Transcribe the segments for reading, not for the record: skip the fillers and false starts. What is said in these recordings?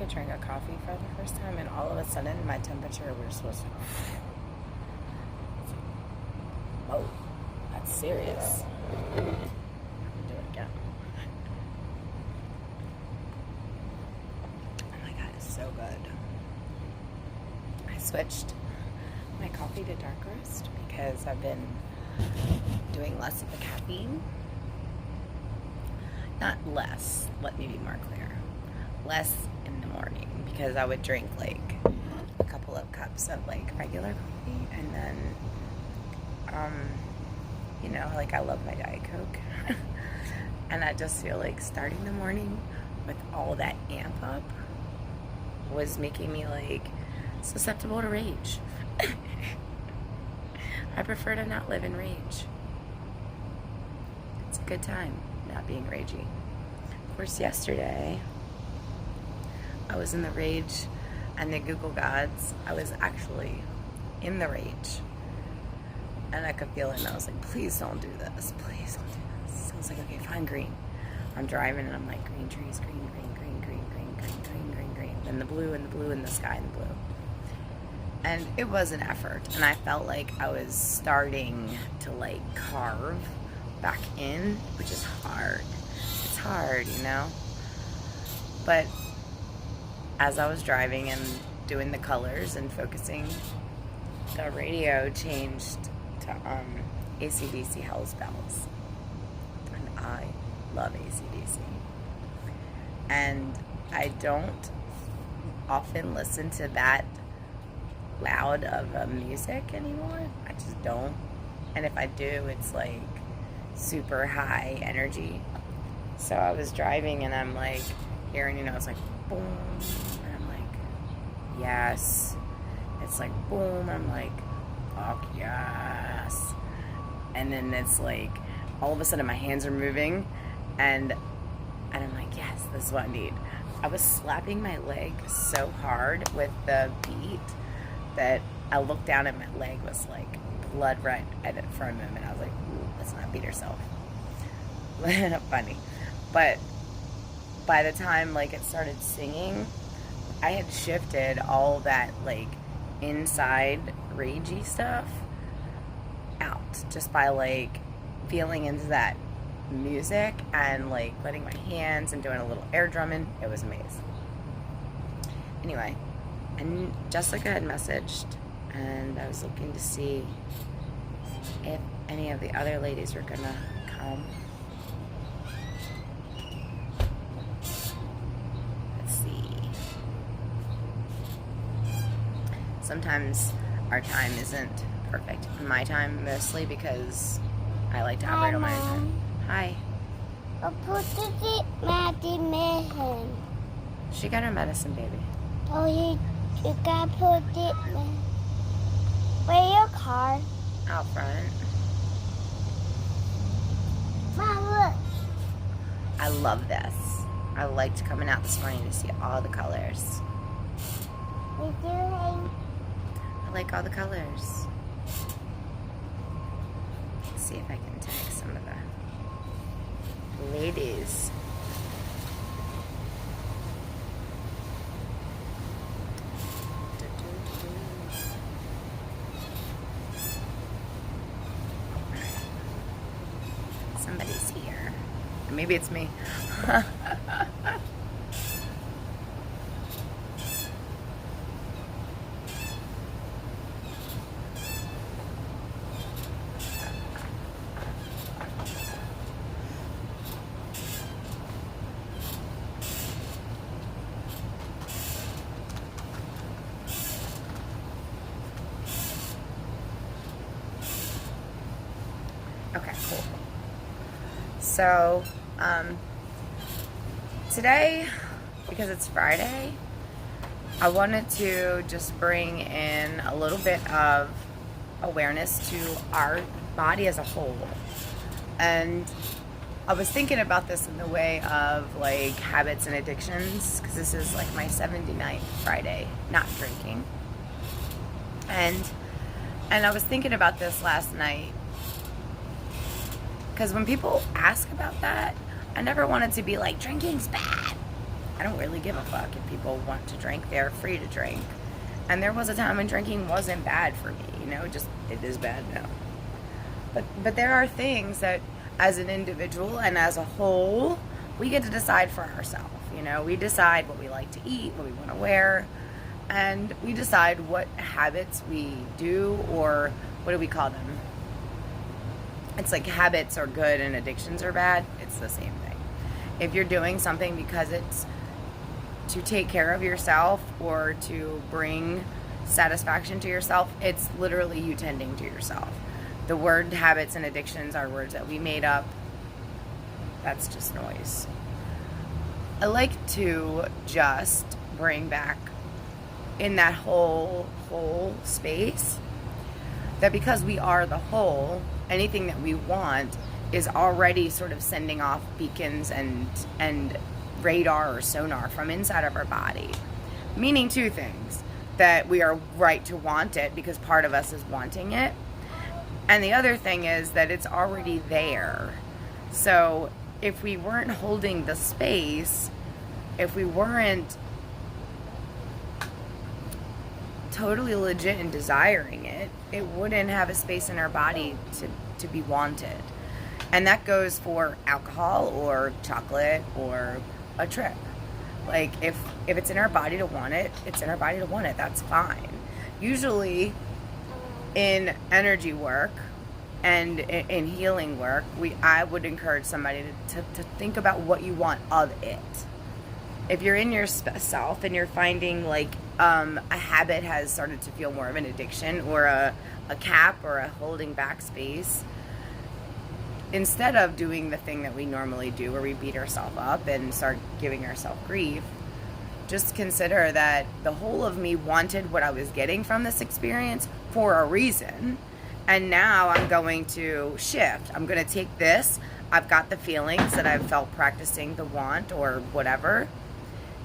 I drank a coffee for the first time, and all of a sudden, my temperature was supposed to. Oh, that's serious. Do it again. Oh my god, it's so good. I switched my coffee to dark roast because I've been doing less of the caffeine. Not less, let me be more clear. Less in the morning, because I would drink like a couple of cups of like regular coffee, and then you know, like I love my Diet Coke. And I just feel like starting the morning with all that amp up was making me like susceptible to rage. I prefer to not live in rage. It's a good time not being ragey. Of course, yesterday I was in the rage and the Google gods. I was actually in the rage, and I could feel it, and I was like, please don't do this, please don't do this. So I was like, okay, fine, green. I'm driving and I'm like, green trees, green, green, green, green, green, green, green, green, green. Then the blue and the blue and the sky and the blue. And it was an effort, and I felt like I was starting to like carve back in, which is hard. It's hard, you know? But as I was driving and doing the colors and focusing, the radio changed to AC/DC Hell's Bells. And I love AC/DC. And I don't often listen to that loud of a music anymore. I just don't. And if I do, it's like super high energy. So I was driving and I'm like hearing, you know, it's like boom, and I'm like, yes. It's like boom, I'm like, fuck yes. And then it's like all of a sudden my hands are moving, and I'm like, yes, this is what I need. I was slapping my leg so hard with the beat that I looked down and my leg was like blood red for a moment. I was like, ooh, let's not beat herself. Funny. But by the time like it started singing, I had shifted all that like inside ragey stuff out just by like feeling into that music and like letting my hands and doing a little air drumming. It was amazing. Anyway, and Jessica had messaged, and I was looking to see if any of the other ladies were gonna come. Let's see. Sometimes our time isn't perfect. My time mostly because I like to operate on my own time. Hi. Medicine. She got her medicine, baby. Oh, you got put it. Where your car? Out front. Mom, look. I love this. I liked coming out this morning to see all the colors. We do hang. I like all the colors. Let's see if I can tag some of the ladies. Somebody's here. Maybe it's me. Okay, cool. So, today, because it's Friday, I wanted to just bring in a little bit of awareness to our body as a whole. And I was thinking about this in the way of like habits and addictions, because this is like my 79th Friday not drinking. And I was thinking about this last night, because when people ask about that, I never wanted to be like, drinking's bad. I don't really give a fuck if people want to drink. They're free to drink. And there was a time when drinking wasn't bad for me, you know, just it is bad now. But there are things that as an individual and as a whole, we get to decide for ourselves. You know, we decide what we like to eat, what we want to wear, and we decide what habits we do, or what do we call them? It's like habits are good and addictions are bad. It's the same thing. If you're doing something because it's to take care of yourself or to bring satisfaction to yourself, it's literally you tending to yourself. The word habits and addictions are words that we made up. That's just noise. I like to just bring back in that whole space that because we are the whole, anything that we want is already sort of sending off beacons and radar or sonar from inside of our body. Meaning two things: that we are right to want it because part of us is wanting it. And the other thing is that it's already there. So if we weren't holding the space, if we weren't totally legit in desiring it, it wouldn't have a space in our body to be wanted. And that goes for alcohol or chocolate or a trip. Like if it's in our body to want it, it's in our body to want it. That's fine. Usually in energy work and in healing work, I would encourage somebody to think about what you want of it. If you're in yourself and you're finding like a habit has started to feel more of an addiction or a cap or a holding back space, instead of doing the thing that we normally do where we beat ourselves up and start giving ourselves grief, just consider that the whole of me wanted what I was getting from this experience for a reason. And now I'm going to shift. I'm going to take this. I've got the feelings that I've felt practicing the want or whatever.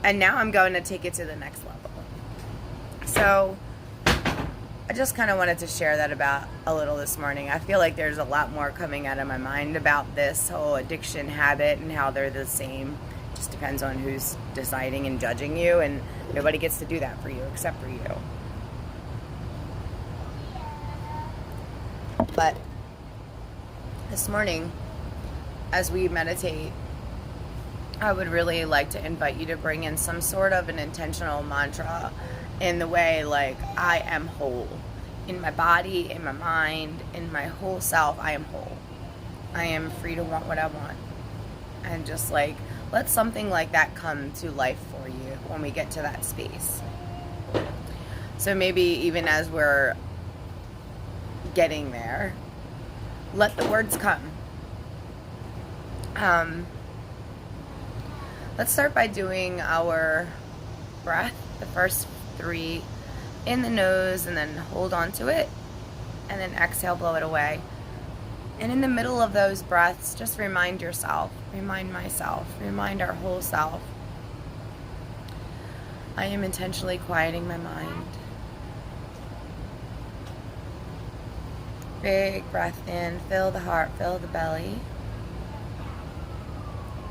And now I'm going to take it to the next level. So I just kind of wanted to share that about a little this morning. I feel like there's a lot more coming out of my mind about this whole addiction habit and how they're the same. Just depends on who's deciding and judging you, and nobody gets to do that for you except for you. But this morning, as we meditate, I would really like to invite you to bring in some sort of an intentional mantra in the way like, I am whole. In my body, in my mind, in my whole self, I am whole. I am free to want what I want. And just like, let something like that come to life for you when we get to that space. So maybe even as we're getting there, let the words come. Let's start by doing our breath, the first 3 in the nose, and then hold on to it, and then exhale, blow it away. And in the middle of those breaths, just remind yourself, remind myself, remind our whole self, I am intentionally quieting my mind. Big breath in, fill the heart, fill the belly.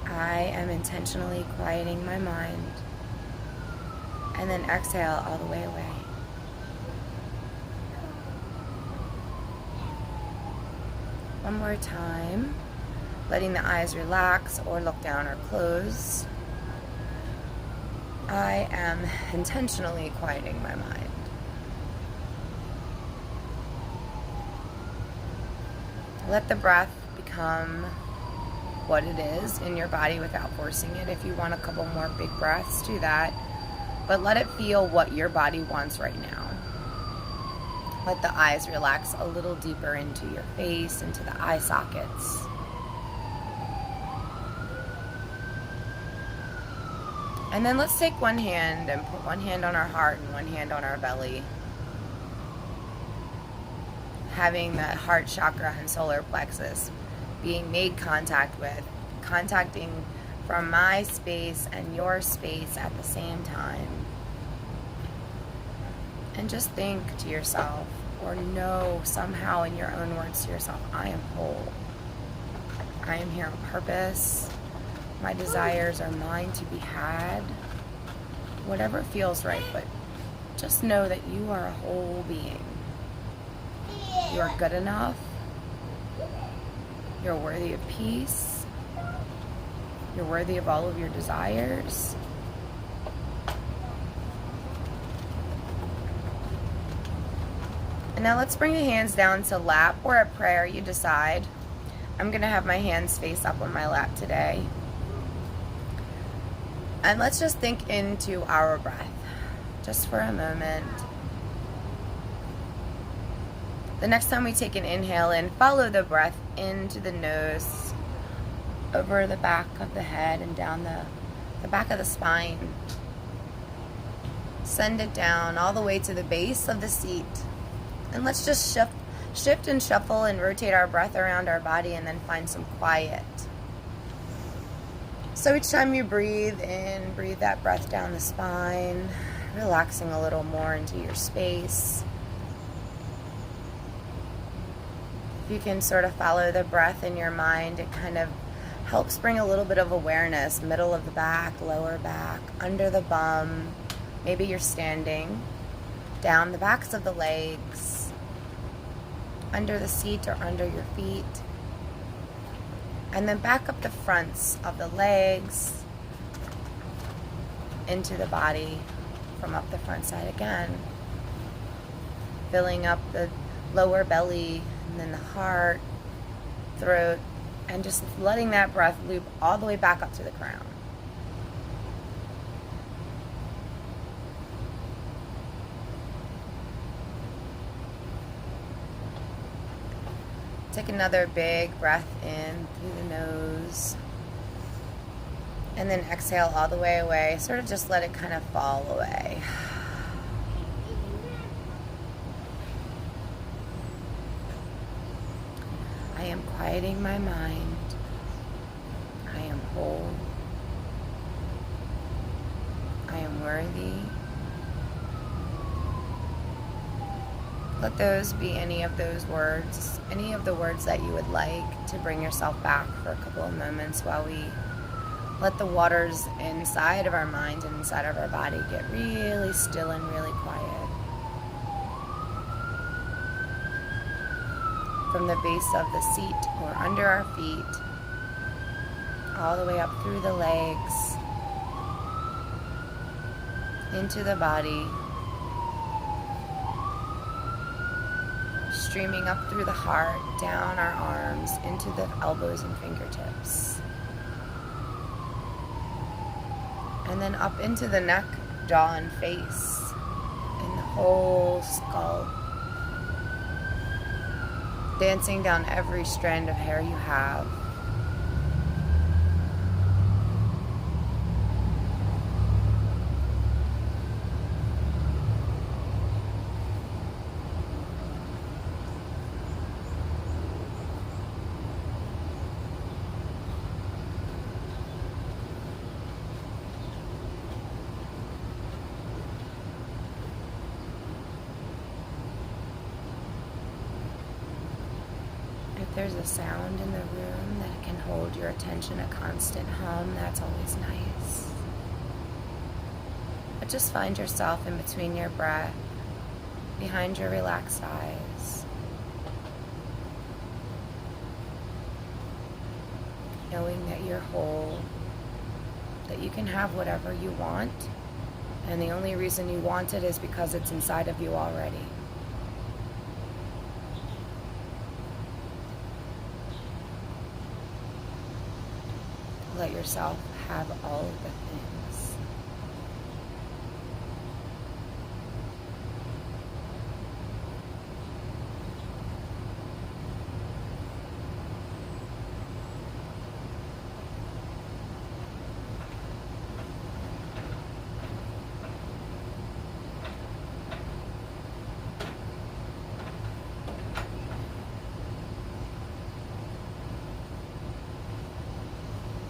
I am intentionally quieting my mind. And then exhale all the way away. One more time, letting the eyes relax or look down or close. I am intentionally quieting my mind. Let the breath become what it is in your body without forcing it. If you want a couple more big breaths, do that. But let it feel what your body wants right now. Let the eyes relax a little deeper into your face, into the eye sockets. And then let's take one hand and put one hand on our heart and one hand on our belly. Having that heart chakra and solar plexus being made contact with, contacting from my space and your space at the same time. And just think to yourself, or know somehow in your own words to yourself, I am whole. I am here on purpose. My desires are mine to be had. Whatever feels right, but just know that you are a whole being. You are good enough. You're worthy of peace. You're worthy of all of your desires. And now let's bring the hands down to lap or a prayer, you decide. I'm going to have my hands face up on my lap today. And let's just think into our breath, just for a moment. The next time we take an inhale in, follow the breath into the nose, over the back of the head and down the back of the spine. Send it down all the way to the base of the seat. And let's just shift and shuffle and rotate our breath around our body and then find some quiet. So each time you breathe in, breathe that breath down the spine, relaxing a little more into your space. If you can sort of follow the breath in your mind, it kind of helps bring a little bit of awareness, middle of the back, lower back, under the bum. Maybe you're standing, down the backs of the legs, under the seat or under your feet. And then back up the fronts of the legs into the body from up the front side again. Filling up the lower belly and then the heart, throat, and just letting that breath loop all the way back up to the crown. Take another big breath in through the nose. And then exhale all the way away. Sort of just let it kind of fall away. I am quieting my mind. I am whole. I am worthy. Let those be any of those words, any of the words that you would like to bring yourself back for a couple of moments while we let the waters inside of our mind and inside of our body get really still and really quiet. From the base of the seat or under our feet, all the way up through the legs, into the body, streaming up through the heart, down our arms, into the elbows and fingertips. And then up into the neck, jaw, and face, and the whole skull. Dancing down every strand of hair you have. If there's a sound in the room that can hold your attention, a constant hum, that's always nice. But just find yourself in between your breath, behind your relaxed eyes, knowing that you're whole, that you can have whatever you want, and the only reason you want it is because it's inside of you already. Let yourself have all of the things.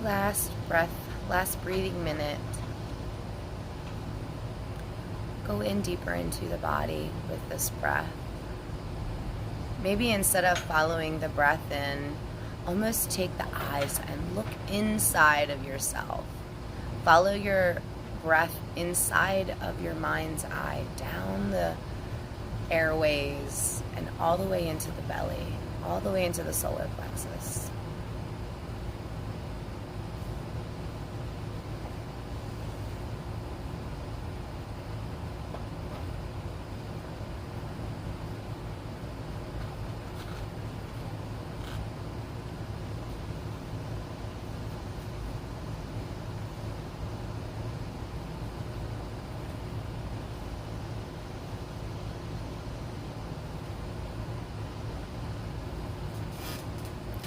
Last breath, last breathing minute. Go in deeper into the body with this breath. Maybe instead of following the breath in, almost take the eyes and look inside of yourself. Follow your breath inside of your mind's eye, down the airways, and all the way into the belly, all the way into the solar plexus.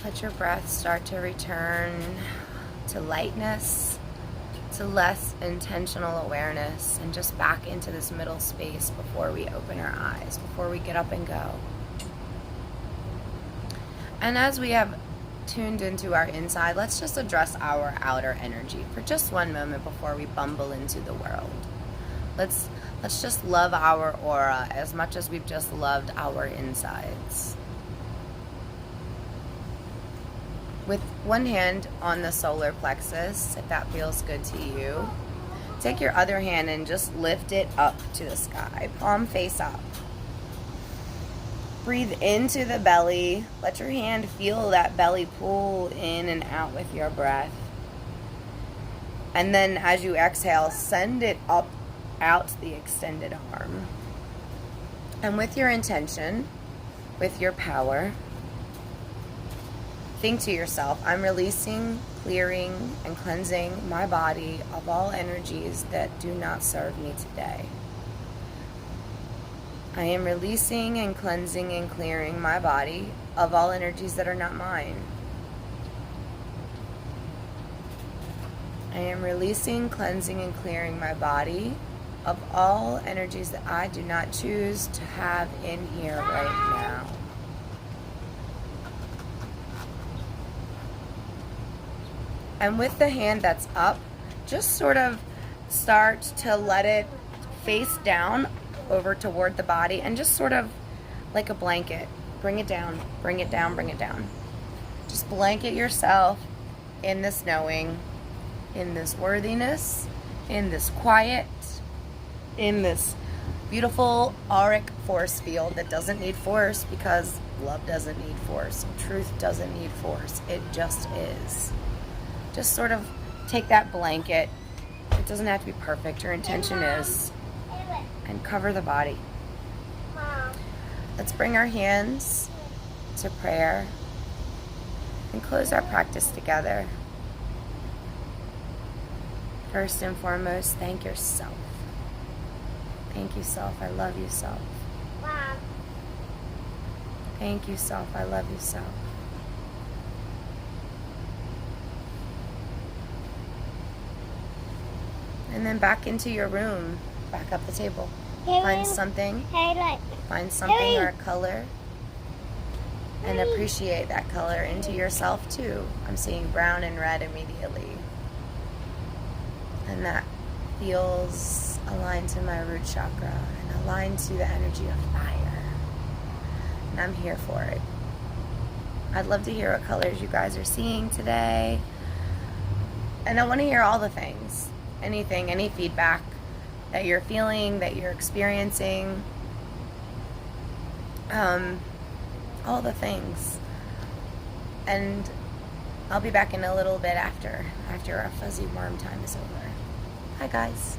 Let your breath start to return to lightness, to less intentional awareness, and just back into this middle space before we open our eyes, before we get up and go. And as we have tuned into our inside, let's just address our outer energy for just one moment before we bumble into the world. Let's just love our aura as much as we've just loved our insides. With one hand on the solar plexus, if that feels good to you, take your other hand and just lift it up to the sky, palm face up. Breathe into the belly. Let your hand feel that belly pull in and out with your breath. And then as you exhale, send it up out the extended arm. And with your intention, with your power, think to yourself, I'm releasing, clearing, and cleansing my body of all energies that do not serve me today. I am releasing and cleansing and clearing my body of all energies that are not mine. I am releasing, cleansing, and clearing my body of all energies that I do not choose to have in here right now. And with the hand that's up, just sort of start to let it face down over toward the body and just sort of like a blanket. Bring it down, bring it down, bring it down. Just blanket yourself in this knowing, in this worthiness, in this quiet, in this beautiful auric force field that doesn't need force because love doesn't need force. Truth doesn't need force. It just is. Just sort of take that blanket. It doesn't have to be perfect. Your intention is. And cover the body. Let's bring our hands to prayer and close our practice together. First and foremost, thank yourself. Thank you, self. I love you, self. Thank you, self. I love you, self. And then back into your room, back up the table. Find something or a color, and appreciate that color into yourself too. I'm seeing brown and red immediately. And that feels aligned to my root chakra and aligned to the energy of fire. And I'm here for it. I'd love to hear what colors you guys are seeing today. And I want to hear all the things. Anything, any feedback that you're feeling, that you're experiencing. All the things. And I'll be back in a little bit after our fuzzy worm time is over. Hi guys.